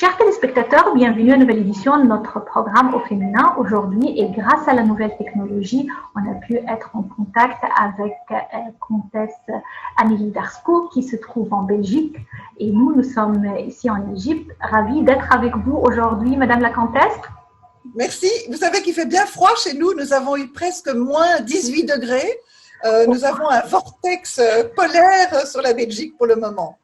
Chers téléspectateurs, bienvenue à une nouvelle édition de notre programme au féminin. Aujourd'hui, et grâce à la nouvelle technologie, on a pu être en contact avec comtesse Amélie Darsko qui se trouve en Belgique et nous sommes ici en Égypte. Ravis d'être avec vous aujourd'hui, Madame la comtesse. Merci. Vous savez qu'il fait bien froid chez nous. Nous avons eu presque moins 18 degrés. Nous avons un vortex polaire sur la Belgique pour le moment.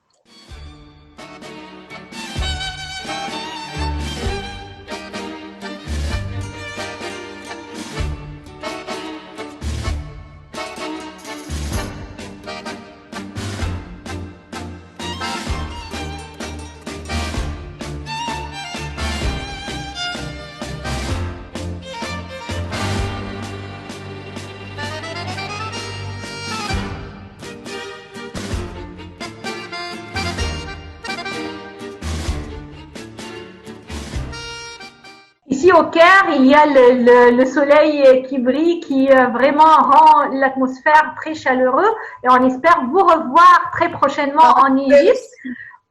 Ici au Caire, il y a le soleil qui brille, qui vraiment rend l'atmosphère très chaleureuse et on espère vous revoir très prochainement en Égypte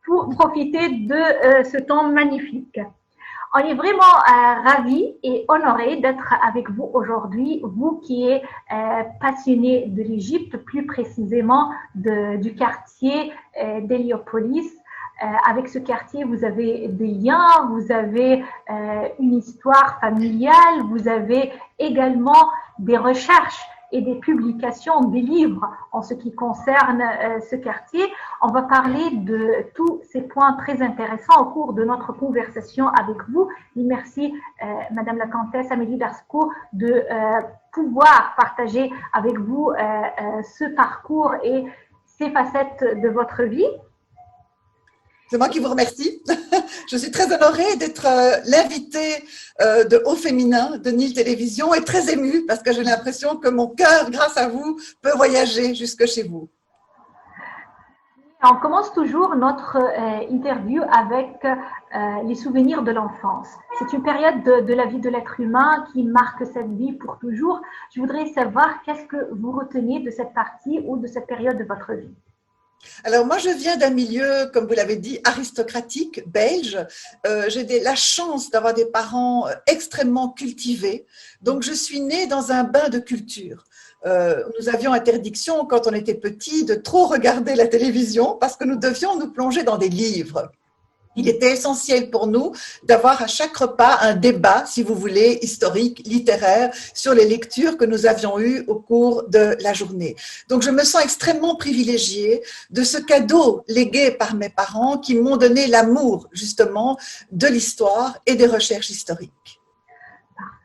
pour profiter de ce temps magnifique. On est vraiment ravis et honorés d'être avec vous aujourd'hui, vous qui êtes passionné de l'Égypte, plus précisément du quartier d'Héliopolis. Avec ce quartier, vous avez des liens, vous avez une histoire familiale, vous avez également des recherches et des publications, des livres en ce qui concerne ce quartier. On va parler de tous ces points très intéressants au cours de notre conversation avec vous. Et merci, Madame la comtesse Amélie Darsko, de pouvoir partager avec vous ce parcours et ces facettes de votre vie. C'est moi qui vous remercie. Je suis très honorée d'être l'invitée de Au Féminin de Nil Télévision et très émue parce que j'ai l'impression que mon cœur, grâce à vous, peut voyager jusque chez vous. On commence toujours notre interview avec les souvenirs de l'enfance. C'est une période de la vie de l'être humain qui marque cette vie pour toujours. Je voudrais savoir qu'est-ce que vous retenez de cette partie ou de cette période de votre vie. Alors moi, je viens d'un milieu, comme vous l'avez dit, aristocratique, belge. J'ai la chance d'avoir des parents extrêmement cultivés. Donc, je suis née dans un bain de culture. Nous avions interdiction, quand on était petit, de trop regarder la télévision parce que nous devions nous plonger dans des livres. Il était essentiel pour nous d'avoir à chaque repas un débat, si vous voulez, historique, littéraire, sur les lectures que nous avions eues au cours de la journée. Donc, je me sens extrêmement privilégiée de ce cadeau légué par mes parents qui m'ont donné l'amour, justement, de l'histoire et des recherches historiques.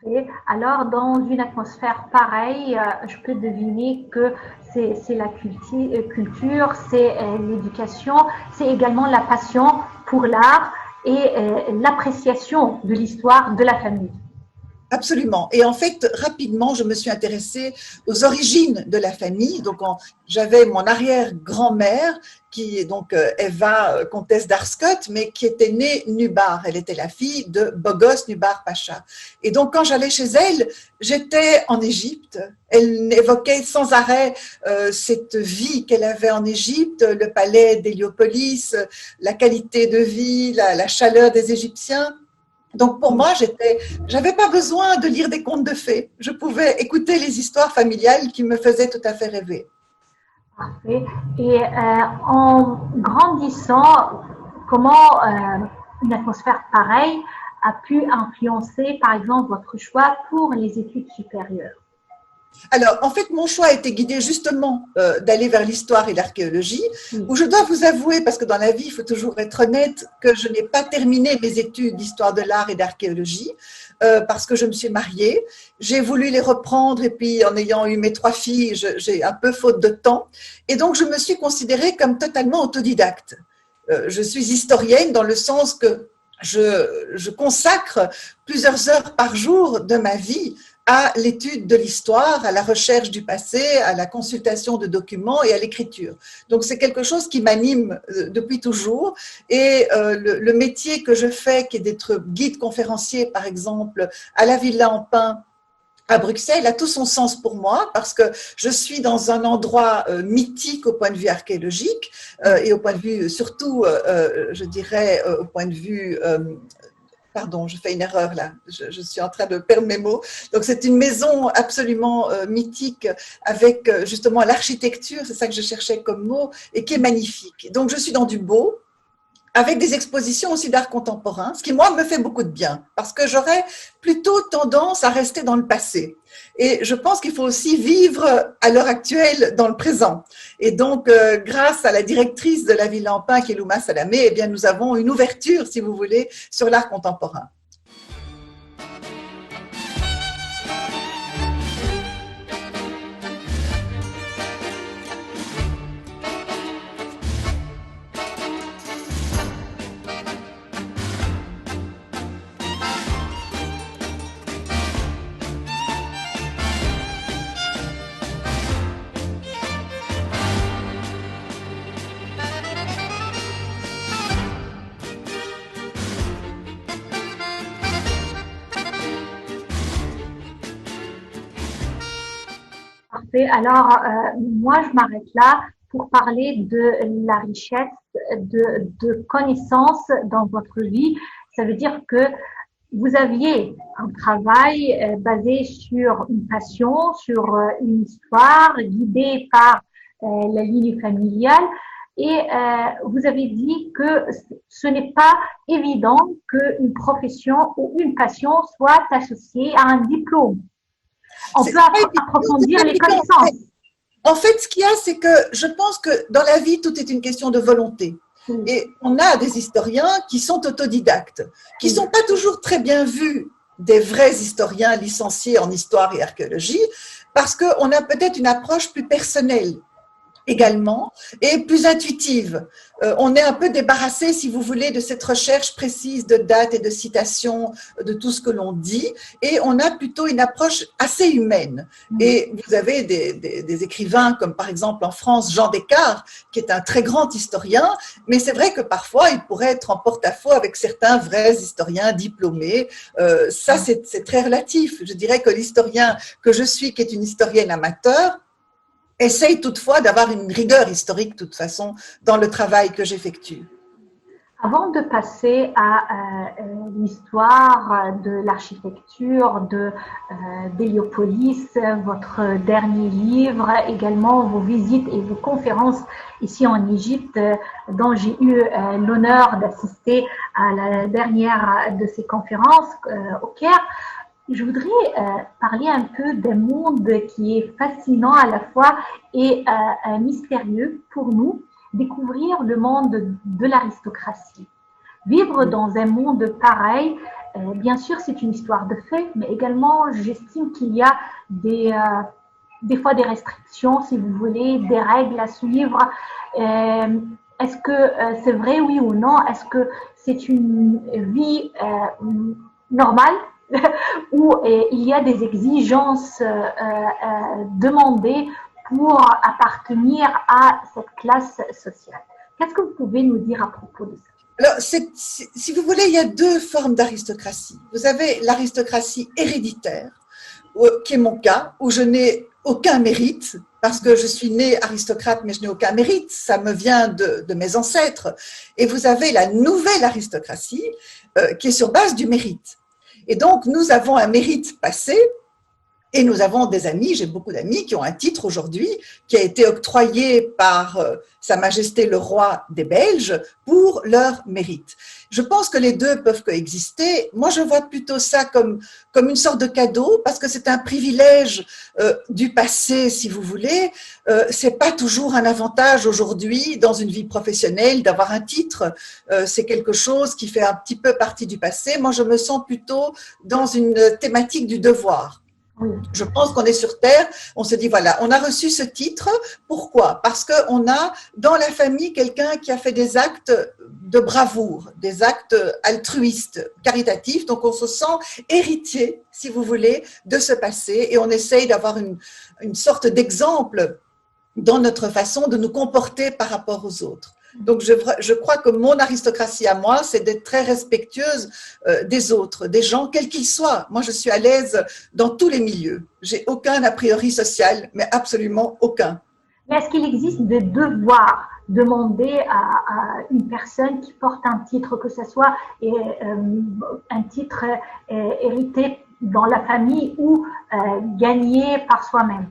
Parfait. Alors, dans une atmosphère pareille, je peux deviner que c'est la culture, c'est l'éducation, c'est également la passion pour l'art et l'appréciation de l'histoire de la famille. Absolument. Et en fait, rapidement, je me suis intéressée aux origines de la famille. Donc, j'avais mon arrière-grand-mère, qui est donc Eva, comtesse d'Arskot, mais qui était née Nubar. Elle était la fille de Bogos Nubar Pacha. Et donc, quand j'allais chez elle, j'étais en Égypte. Elle évoquait sans arrêt cette vie qu'elle avait en Égypte, le palais d'Héliopolis, la qualité de vie, la chaleur des Égyptiens. Donc, pour moi, j'avais pas besoin de lire des contes de fées. Je pouvais écouter les histoires familiales qui me faisaient tout à fait rêver. Parfait. Et en grandissant, comment une atmosphère pareille a pu influencer, par exemple, votre choix pour les études supérieures? Alors, en fait, mon choix a été guidé justement d'aller vers l'histoire et l'archéologie, où je dois vous avouer, parce que dans la vie, il faut toujours être honnête, que je n'ai pas terminé mes études d'histoire de l'art et d'archéologie, parce que je me suis mariée. J'ai voulu les reprendre et puis en ayant eu mes 3 filles, j'ai un peu faute de temps. Et donc, je me suis considérée comme totalement autodidacte. Je suis historienne dans le sens que je consacre plusieurs heures par jour de ma vie à l'étude de l'histoire, à la recherche du passé, à la consultation de documents et à l'écriture. Donc, c'est quelque chose qui m'anime depuis toujours. Et le métier que je fais, qui est d'être guide conférencier, par exemple, à la Villa en Pin, à Bruxelles a tout son sens pour moi parce que je suis dans un endroit mythique au point de vue archéologique et au point de vue, surtout, je dirais, au point de vue… pardon, je fais une erreur là, je suis en train de perdre mes mots. Donc c'est une maison absolument mythique avec justement l'architecture, c'est ça que je cherchais comme mot, et qui est magnifique. Donc je suis dans du beau, avec des expositions aussi d'art contemporain, ce qui, moi, me fait beaucoup de bien, parce que j'aurais plutôt tendance à rester dans le passé. Et je pense qu'il faut aussi vivre à l'heure actuelle dans le présent. Et donc, grâce à la directrice de la Ville Lampin, qui est Louma Salamé, eh bien, nous avons une ouverture, si vous voulez, sur l'art contemporain. Parfait. Alors, moi, je m'arrête là pour parler de la richesse de connaissances dans votre vie. Ça veut dire que vous aviez un travail basé sur une passion, sur une histoire, guidée par la ligne familiale. Et vous avez dit que ce n'est pas évident qu'une profession ou une passion soit associée à un diplôme. On peut approfondir les connaissances. En fait, ce qu'il y a, c'est que je pense que dans la vie, tout est une question de volonté. Et on a des historiens qui sont autodidactes, qui ne sont pas toujours très bien vus des vrais historiens licenciés en histoire et archéologie, parce qu'on a peut-être une approche plus personnelle également et plus intuitive. On est un peu débarrassé, si vous voulez, de cette recherche précise de dates et de citations de tout ce que l'on dit, et on a plutôt une approche assez humaine. Et vous avez des écrivains comme par exemple en France Jean Descartes, qui est un très grand historien, mais c'est vrai que parfois il pourrait être en porte-à-faux avec certains vrais historiens diplômés. Ça, c'est très relatif. Je dirais que l'historien que je suis, qui est une historienne amateur, essaye toutefois d'avoir une rigueur historique, de toute façon, dans le travail que j'effectue. Avant de passer à l'histoire de l'architecture d'Héliopolis, votre dernier livre, également vos visites et vos conférences ici en Égypte, dont j'ai eu l'honneur d'assister à la dernière de ces conférences au Caire, je voudrais parler un peu d'un monde qui est fascinant à la fois et mystérieux pour nous, découvrir le monde de l'aristocratie. Vivre dans un monde pareil, bien sûr c'est une histoire de fait, mais également j'estime qu'il y a des fois des restrictions, si vous voulez, des règles à suivre. Est-ce que c'est vrai, oui ou non? Est-ce que c'est une vie normale où il y a des exigences demandées pour appartenir à cette classe sociale? Qu'est-ce que vous pouvez nous dire à propos de ça? Alors, si vous voulez, il y a deux formes d'aristocratie. Vous avez l'aristocratie héréditaire, qui est mon cas, où je n'ai aucun mérite, parce que je suis née aristocrate, mais je n'ai aucun mérite, ça me vient de mes ancêtres. Et vous avez la nouvelle aristocratie, qui est sur base du mérite. Et donc, nous avons un mérite passé et nous avons des amis, j'ai beaucoup d'amis qui ont un titre aujourd'hui qui a été octroyé par Sa Majesté le Roi des Belges pour leur mérite. Je pense que les deux peuvent coexister. Moi, je vois plutôt ça comme une sorte de cadeau parce que c'est un privilège du passé, si vous voulez. C'est pas toujours un avantage aujourd'hui dans une vie professionnelle d'avoir un titre. C'est quelque chose qui fait un petit peu partie du passé. Moi, je me sens plutôt dans une thématique du devoir. Je pense qu'on est sur Terre, on se dit voilà, on a reçu ce titre, pourquoi? Parce qu'on a dans la famille quelqu'un qui a fait des actes de bravoure, des actes altruistes, caritatifs, donc on se sent héritier, si vous voulez, de ce passé et on essaye d'avoir une sorte d'exemple dans notre façon de nous comporter par rapport aux autres. Donc, je crois que mon aristocratie à moi, c'est d'être très respectueuse des autres, des gens, quels qu'ils soient. Moi, je suis à l'aise dans tous les milieux. J'ai aucun a priori social, mais absolument aucun. Mais est-ce qu'il existe des devoirs demander à une personne qui porte un titre, que ce soit un titre hérité dans la famille ou gagné par soi-même?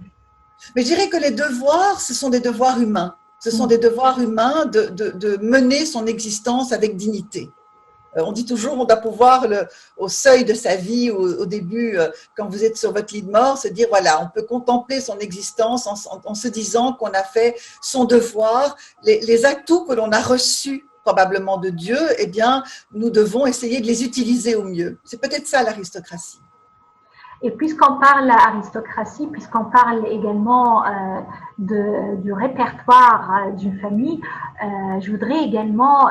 Mais je dirais que les devoirs, ce sont des devoirs humains. Ce sont des devoirs humains de mener son existence avec dignité. On dit toujours, on doit pouvoir, au seuil de sa vie, au début, quand vous êtes sur votre lit de mort, se dire, voilà, on peut contempler son existence en se disant qu'on a fait son devoir, les atouts que l'on a reçus probablement de Dieu, eh bien, nous devons essayer de les utiliser au mieux. C'est peut-être ça l'aristocratie. Et puisqu'on parle aristocratie, puisqu'on parle également du répertoire d'une famille, je voudrais également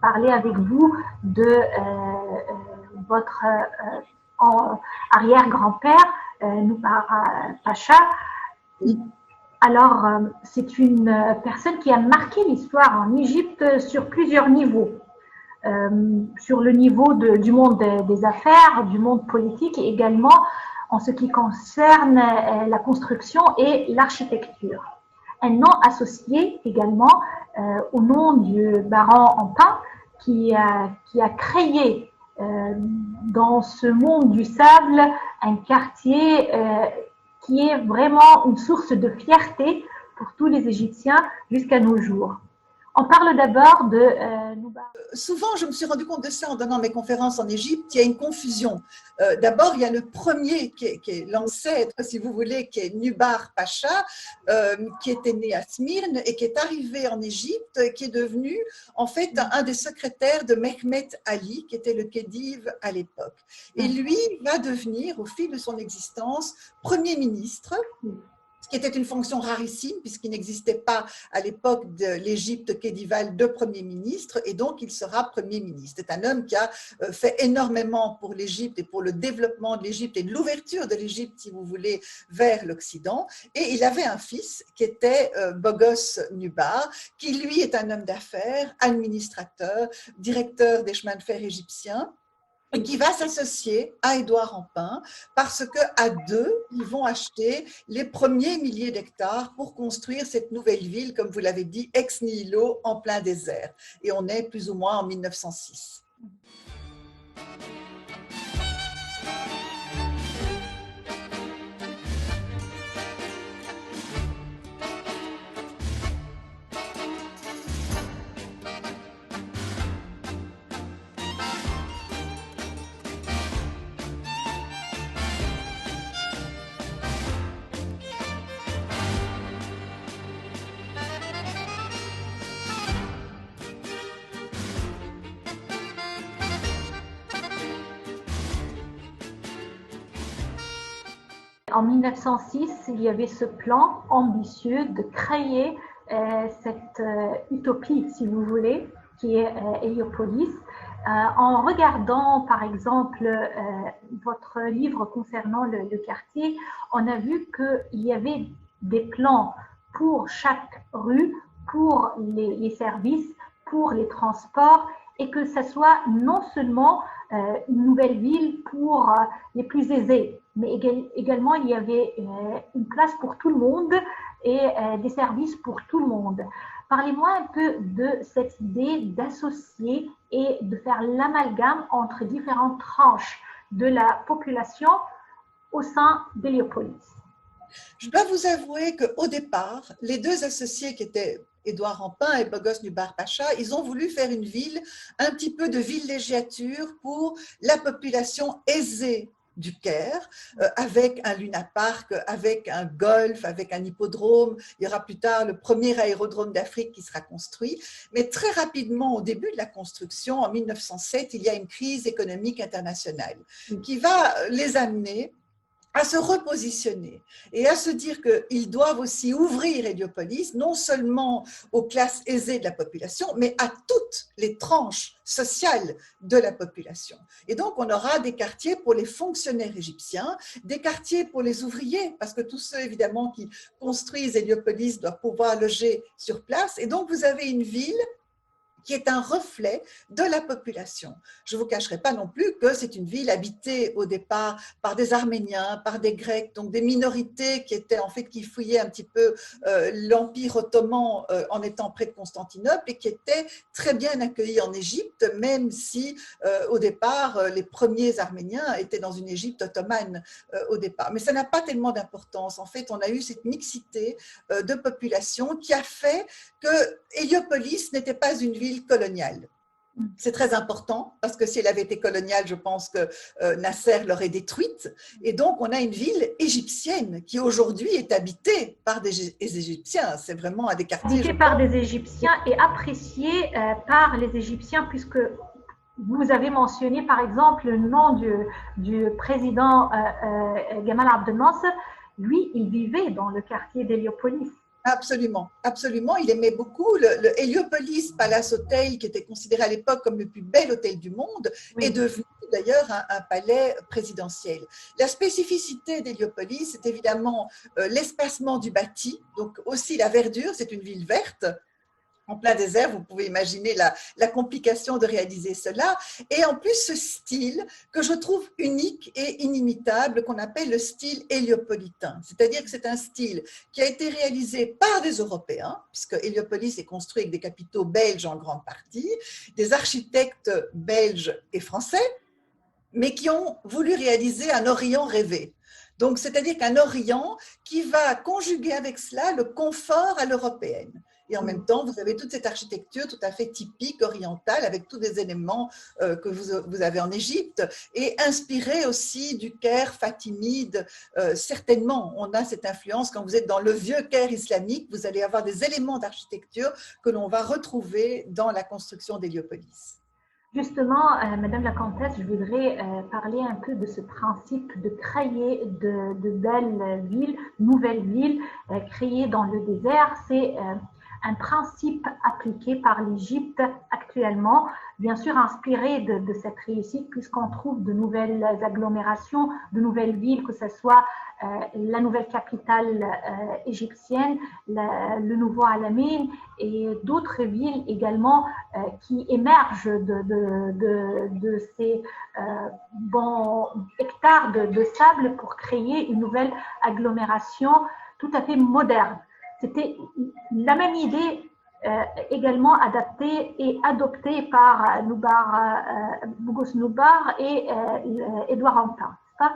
parler avec vous de votre arrière-grand-père, Noubar Pacha. Alors, c'est une personne qui a marqué l'histoire en Égypte sur plusieurs niveaux. Sur le niveau du monde des affaires, du monde politique et également en ce qui concerne la construction et l'architecture. Un nom associé également au nom du baron Empin qui a créé dans ce monde du sable un quartier qui est vraiment une source de fierté pour tous les Égyptiens jusqu'à nos jours. On parle d'abord de Noubar. Souvent, je me suis rendu compte de ça en donnant mes conférences en Égypte. Il y a une confusion. D'abord, il y a le premier qui est l'ancêtre, si vous voulez, qui est Nubar Pacha, qui était né à Smyrne et qui est arrivé en Égypte, qui est devenu en fait un des secrétaires de Mehmet Ali, qui était le khedive à l'époque. Et lui va devenir, au fil de son existence, premier ministre. Ce qui était une fonction rarissime puisqu'il n'existait pas à l'époque de l'Égypte khédivale de Premier ministre et donc il sera Premier ministre. C'est un homme qui a fait énormément pour l'Égypte et pour le développement de l'Égypte et de l'ouverture de l'Égypte, si vous voulez, vers l'Occident. Et il avait un fils qui était Bogos Nubar, qui lui est un homme d'affaires, administrateur, directeur des chemins de fer égyptiens, et qui va s'associer à Édouard Empin parce qu'à deux, ils vont acheter les premiers milliers d'hectares pour construire cette nouvelle ville, comme vous l'avez dit, ex nihilo, en plein désert. Et on est plus ou moins en 1906. En 1906, il y avait ce plan ambitieux de créer cette utopie, si vous voulez, qui est Héliopolis. En regardant, par exemple, votre livre concernant le quartier, on a vu qu'il y avait des plans pour chaque rue, pour les services, pour les transports, et que ce soit non seulement une nouvelle ville pour les plus aisés, mais également il y avait une place pour tout le monde et des services pour tout le monde. Parlez-moi un peu de cette idée d'associer et de faire l'amalgame entre différentes tranches de la population au sein d'Héliopolis. Je dois vous avouer qu'au départ, les deux associés qui étaient Édouard Empin et Bogos Nubar Pacha, ils ont voulu faire une ville, un petit peu de villégiature pour la population aisée du Caire, avec un lunapark, avec un golf, avec un hippodrome. Il y aura plus tard le premier aérodrome d'Afrique qui sera construit. Mais très rapidement, au début de la construction, en 1907, il y a une crise économique internationale qui va les amener à se repositionner et à se dire qu'ils doivent aussi ouvrir Héliopolis, non seulement aux classes aisées de la population, mais à toutes les tranches sociales de la population. Et donc, on aura des quartiers pour les fonctionnaires égyptiens, des quartiers pour les ouvriers, parce que tous ceux, évidemment, qui construisent Héliopolis doivent pouvoir loger sur place. Et donc, vous avez une ville qui est un reflet de la population. Je ne vous cacherai pas non plus que c'est une ville habitée au départ par des Arméniens, par des Grecs, donc des minorités qui étaient en fait qui fouillaient un petit peu l'Empire ottoman en étant près de Constantinople et qui étaient très bien accueillis en Égypte, même si au départ les premiers Arméniens étaient dans une Égypte ottomane au départ. Mais ça n'a pas tellement d'importance. En fait, on a eu cette mixité de population qui a fait que Héliopolis n'était pas une ville coloniale. C'est très important parce que si elle avait été coloniale, je pense que Nasser l'aurait détruite. Et donc, on a une ville égyptienne qui aujourd'hui est habitée par des Égyptiens. C'est vraiment un des quartiers. Habitée par des Égyptiens et appréciée par les Égyptiens puisque vous avez mentionné par exemple le nom du président Gamal Abdel Nasser. Lui, il vivait dans le quartier d'Héliopolis. Absolument, absolument. Il aimait beaucoup le Héliopolis Palace Hotel, qui était considéré à l'époque comme le plus bel hôtel du monde, oui. Est devenu d'ailleurs un palais présidentiel. La spécificité d'Héliopolis, c'est évidemment l'espacement du bâti, donc aussi la verdure, c'est une ville verte. En plein désert, vous pouvez imaginer la complication de réaliser cela. Et en plus, ce style que je trouve unique et inimitable, qu'on appelle le style héliopolitain. C'est-à-dire que c'est un style qui a été réalisé par des Européens, puisque Héliopolis est construit avec des capitaux belges en grande partie, des architectes belges et français, mais qui ont voulu réaliser un Orient rêvé. Donc, c'est-à-dire qu'un Orient qui va conjuguer avec cela le confort à l'européenne. Et en même temps, vous avez toute cette architecture tout à fait typique orientale avec tous les éléments que vous avez en Égypte et inspiré aussi du Caire fatimide. Certainement, on a cette influence quand vous êtes dans le vieux Caire islamique, vous allez avoir des éléments d'architecture que l'on va retrouver dans la construction d'Héliopolis. Justement, Madame la Comtesse, je voudrais parler un peu de ce principe de créer de belles villes, nouvelles villes créées dans le désert. C'est un principe appliqué par l'Égypte actuellement, bien sûr inspiré de cette réussite puisqu'on trouve de nouvelles agglomérations, de nouvelles villes, que ce soit la nouvelle capitale égyptienne, le nouveau Al-Amin et d'autres villes également qui émergent de ces bons hectares de sable pour créer une nouvelle agglomération tout à fait moderne. C'était la même idée également adaptée et adoptée par Bougos Noubar et Édouard Antin, c'est ça?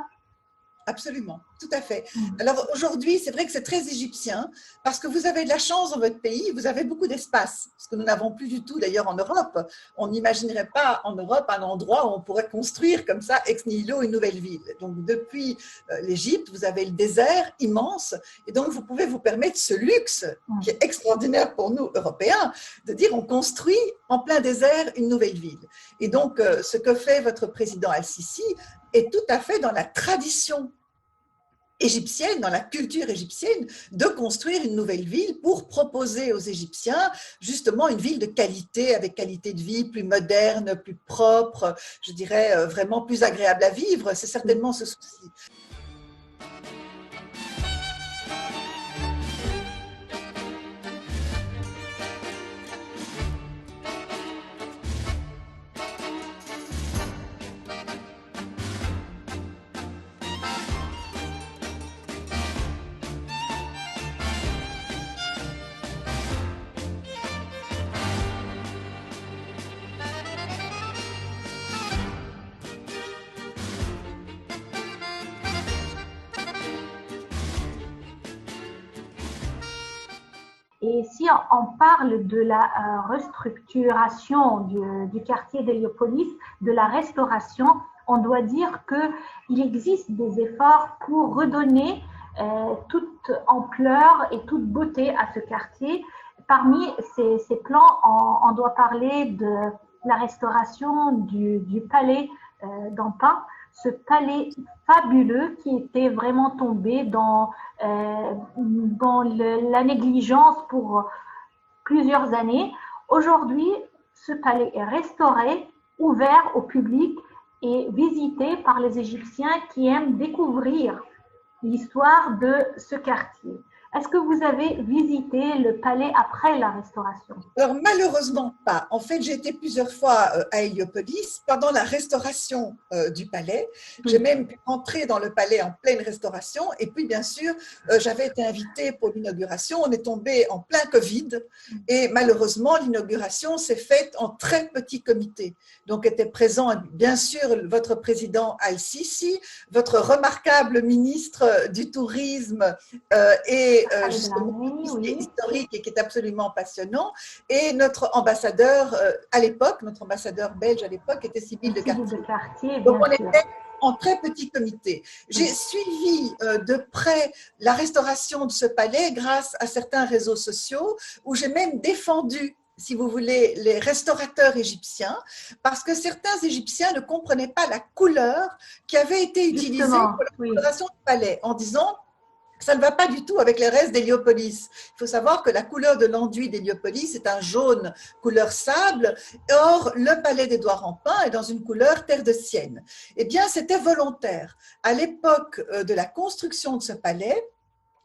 Absolument, tout à fait. Alors aujourd'hui, c'est vrai que c'est très égyptien parce que vous avez de la chance dans votre pays, vous avez beaucoup d'espace, ce que nous n'avons plus du tout d'ailleurs en Europe. On n'imaginerait pas en Europe un endroit où on pourrait construire comme ça ex nihilo une nouvelle ville. Donc depuis l'Égypte, vous avez le désert immense et donc vous pouvez vous permettre ce luxe qui est extraordinaire pour nous Européens de dire on construit en plein désert une nouvelle ville. Et donc ce que fait votre président Al-Sisi est tout à fait dans la tradition égyptienne, dans la culture égyptienne, de construire une nouvelle ville pour proposer aux Égyptiens justement une ville de qualité, avec qualité de vie plus moderne, plus propre, je dirais vraiment plus agréable à vivre. C'est certainement ce souci. Et si on parle de la restructuration du quartier d'Héliopolis, de la restauration, on doit dire qu'il existe des efforts pour redonner toute ampleur et toute beauté à ce quartier. Parmi ces plans, on doit parler de la restauration du palais d'Antin, ce palais fabuleux qui était vraiment tombé dans la négligence pour plusieurs années. Aujourd'hui, ce palais est restauré, ouvert au public et visité par les Égyptiens qui aiment découvrir l'histoire de ce quartier. Est-ce que vous avez visité le palais après la restauration? Alors, malheureusement pas. En fait, j'ai été plusieurs fois à Héliopolis pendant la restauration du palais. J'ai même pu entrer dans le palais en pleine restauration. Et puis, bien sûr, j'avais été invitée pour l'inauguration. On est tombé en plein Covid. Et malheureusement, l'inauguration s'est faite en très petit comité. Donc, était présent, bien sûr, votre président Al-Sisi, votre remarquable ministre du Tourisme et justement, qui est historique et qui est absolument passionnant. Et notre ambassadeur à l'époque, notre ambassadeur belge à l'époque était Sybille de Cartier. Donc on était en très petit comité. J'ai suivi de près la restauration de ce palais grâce à certains réseaux sociaux où j'ai même défendu, si vous voulez, les restaurateurs égyptiens, parce que certains Égyptiens ne comprenaient pas la couleur qui avait été utilisée pour la restauration du palais, en disant ça ne va pas du tout avec le reste d'Héliopolis. Il faut savoir que la couleur de l'enduit d'Héliopolis est un jaune couleur sable. Or, le palais d'Édouard Rampin est dans une couleur terre de Sienne. Eh bien, c'était volontaire. À l'époque de la construction de ce palais,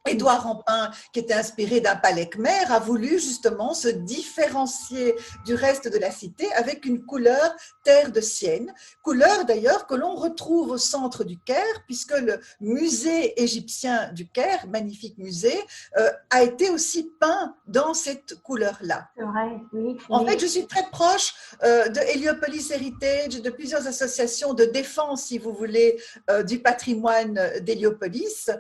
Édouard Rampin, qui était inspiré d'un palais khmer, a voulu justement se différencier du reste de la cité avec une couleur terre de Sienne, couleur d'ailleurs que l'on retrouve au centre du Caire, puisque le musée égyptien du Caire, magnifique musée, a été aussi peint dans cette couleur-là. C'est vrai, oui. En fait, je suis très proche de Heliopolis Heritage, de plusieurs associations de défense, si vous voulez, du patrimoine d'Héliopolis.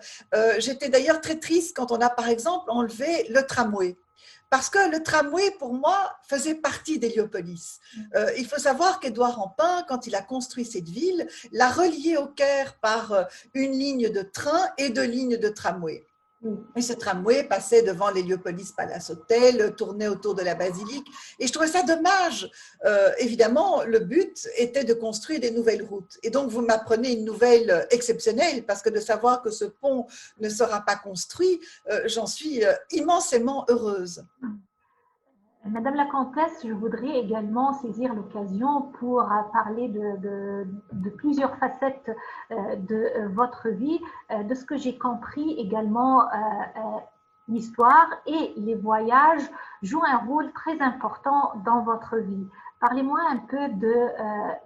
J'étais d'ailleurs très triste quand on a, par exemple, enlevé le tramway. Parce que le tramway, pour moi, faisait partie d'Héliopolis. Il faut savoir qu'Édouard Rampin, quand il a construit cette ville, l'a reliée au Caire par une ligne de train et deux lignes de tramway. Et ce tramway passait devant l'Héliopolis Palace Hotel, tournait autour de la basilique. Et je trouvais ça dommage. Évidemment, le but était de construire des nouvelles routes. Et donc, vous m'apprenez une nouvelle exceptionnelle, parce que de savoir que ce pont ne sera pas construit, j'en suis immensément heureuse. Madame la Comtesse, je voudrais également saisir l'occasion pour parler de plusieurs facettes de votre vie. De ce que j'ai compris également, l'histoire et les voyages jouent un rôle très important dans votre vie. Parlez-moi un peu de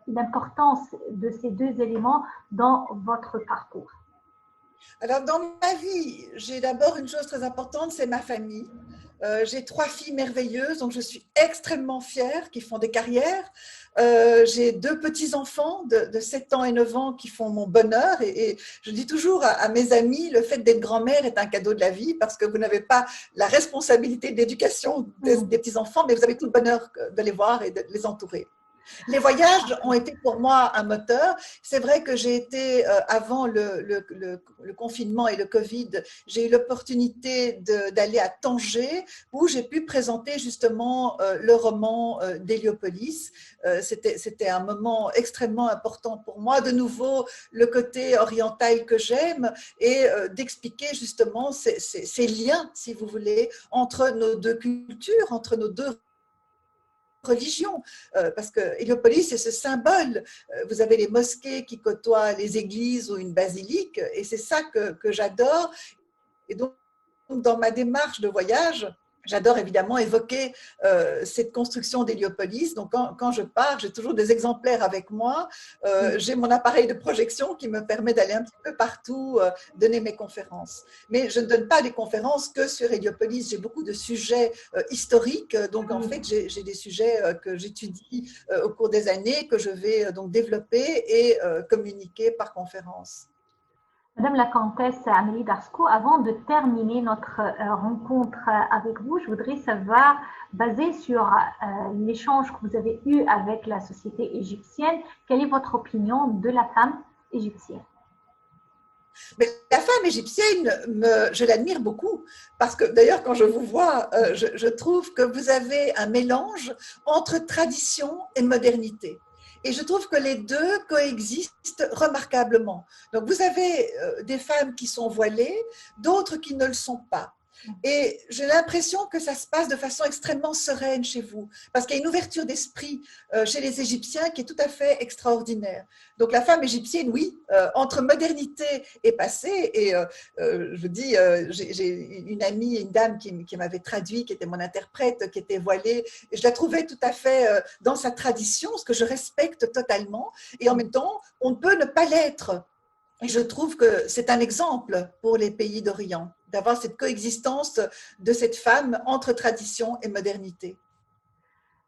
l'importance de ces deux éléments dans votre parcours. Alors, dans ma vie, j'ai d'abord une chose très importante, c'est ma famille. J'ai 3 filles merveilleuses, donc je suis extrêmement fière, qui font des carrières. J'ai 2 petits-enfants de 7 ans et 9 ans qui font mon bonheur. Et je dis toujours à mes amis, le fait d'être grand-mère est un cadeau de la vie parce que vous n'avez pas la responsabilité de l'éducation des petits-enfants, mais vous avez tout le bonheur de les voir et de les entourer. Les voyages ont été pour moi un moteur. C'est vrai que j'ai été, avant le confinement et le Covid, j'ai eu l'opportunité d'aller à Tanger où j'ai pu présenter justement le roman d'Héliopolis. C'était un moment extrêmement important pour moi. De nouveau, le côté oriental que j'aime et d'expliquer justement ces liens, si vous voulez, entre nos deux cultures, entre nos deux religion, parce que Héliopolis, c'est ce symbole. Vous avez les mosquées qui côtoient les églises ou une basilique, et c'est ça que j'adore. Et donc, dans ma démarche de voyage, j'adore évidemment évoquer cette construction d'Héliopolis. Donc, quand je pars, j'ai toujours des exemplaires avec moi. J'ai mon appareil de projection qui me permet d'aller un petit peu partout, donner mes conférences. Mais je ne donne pas des conférences que sur Héliopolis. J'ai beaucoup de sujets historiques. Donc, en fait, j'ai des sujets que j'étudie au cours des années, que je vais donc développer et communiquer par conférence. Madame la Comtesse Amélie Darsko, avant de terminer notre rencontre avec vous, je voudrais savoir, basé sur l'échange que vous avez eu avec la société égyptienne, quelle est votre opinion de la femme égyptienne? Mais la femme égyptienne, je l'admire beaucoup parce que d'ailleurs quand je vous vois, je trouve que vous avez un mélange entre tradition et modernité. Et je trouve que les deux coexistent remarquablement. Donc, vous avez des femmes qui sont voilées, d'autres qui ne le sont pas. Et j'ai l'impression que ça se passe de façon extrêmement sereine chez vous, parce qu'il y a une ouverture d'esprit chez les Égyptiens qui est tout à fait extraordinaire. Donc la femme égyptienne, oui, entre modernité et passé, et je dis, j'ai une amie, une dame qui m'avait traduit, qui était mon interprète, qui était voilée, et je la trouvais tout à fait dans sa tradition, ce que je respecte totalement, et en même temps, on ne peut ne pas l'être. Et je trouve que c'est un exemple pour les pays d'Orient, d'avoir cette coexistence de cette femme entre tradition et modernité.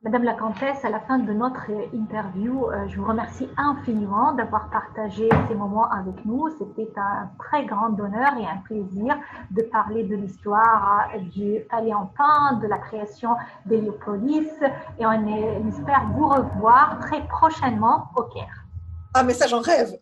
Madame la Comtesse, à la fin de notre interview, je vous remercie infiniment d'avoir partagé ces moments avec nous. C'était un très grand honneur et un plaisir de parler de l'histoire du Palais en Pain, de la création d'Héliopolis, et on espère vous revoir très prochainement au Caire. Ah, mais ça, j'en rêve,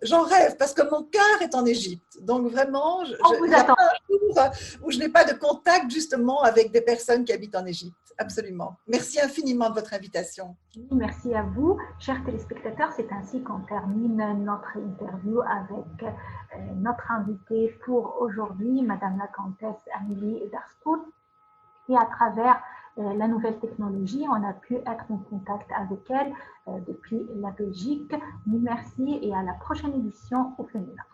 parce que mon cœur est en Égypte. Donc, vraiment, On il vous n'y a attend. pas un jour où je n'ai pas de contact, justement, avec des personnes qui habitent en Égypte. Absolument. Merci infiniment de votre invitation. Merci à vous, chers téléspectateurs. C'est ainsi qu'on termine notre interview avec notre invitée pour aujourd'hui, Madame la Comtesse Amélie Darspout. Et à travers la nouvelle technologie, on a pu être en contact avec elle depuis la Belgique. Merci et à la prochaine édition au féminin.